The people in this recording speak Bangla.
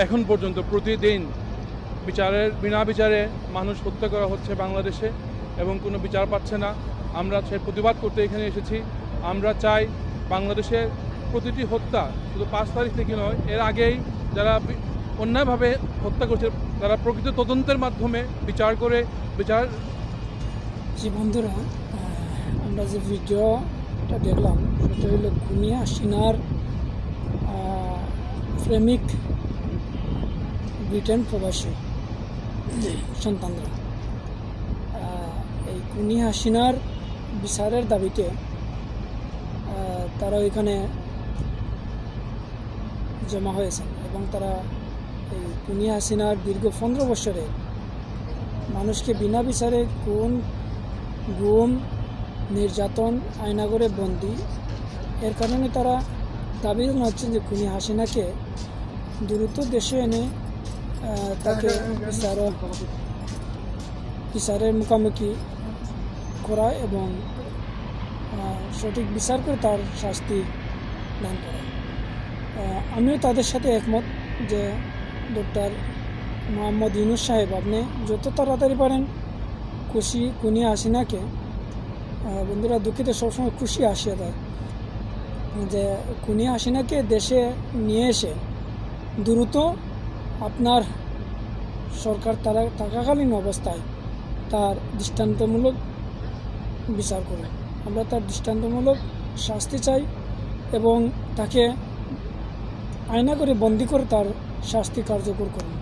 এখন পর্যন্ত প্রতিদিন বিনা বিচারে মানুষ হত্যা করা হচ্ছে বাংলাদেশে এবং কোনো বিচার পাচ্ছে না। আমরা সেই প্রতিবাদ করতে এখানে এসেছি। আমরা চাই বাংলাদেশের প্রতিটি হত্যা শুধু 5 তারিখ থেকে নয়, এর আগেই যারা অন্যায়ভাবে হত্যা করছে তারা প্রকৃত তদন্তের মাধ্যমে বিচার করে জি বন্ধুরা, আমরা যে ভিডিওটা দেখলাম সেটা হলো খুনি হাসিনার প্রেমিক ব্রিটেন প্রবাসী সন্তানরা এই খুনি হাসিনার বিচারের দাবিতে তারা এখানে জমা হয়েছেন এবং তারা এই খুনি হাসিনার দীর্ঘ 15 বছরে মানুষকে বিনা বিচারে গুম নির্যাতন আয়নাঘরে বন্দি, এর কারণে তারা দাবি জানাচ্ছেন যে খুনি হাসিনাকে দ্রুত দেশে এনে তাকে বিচারের মুখোমুখি করা এবং সঠিক বিচার করে তার শাস্তি দান করা। আমিও তাদের সাথে একমত যে ডক্টর মোহাম্মদ ইউনূস সাহেব, আপনি যত তাড়াতাড়ি পারেন খুনি হাসিনাকে, বন্ধুরা দুঃখিত সবসময় খুশি আসিয়া দেয়, যে খুনি হাসিনাকে দেশে নিয়ে এসে দ্রুত আপনার সরকার থাকাকালীন অবস্থায় তার দৃষ্টান্তমূলক বিচার করুন। আমরা তার দৃষ্টান্তমূলক শাস্তি চাই এবং তাকে আয়না করে বন্দি করে তার শাস্তি কার্যকর করুন।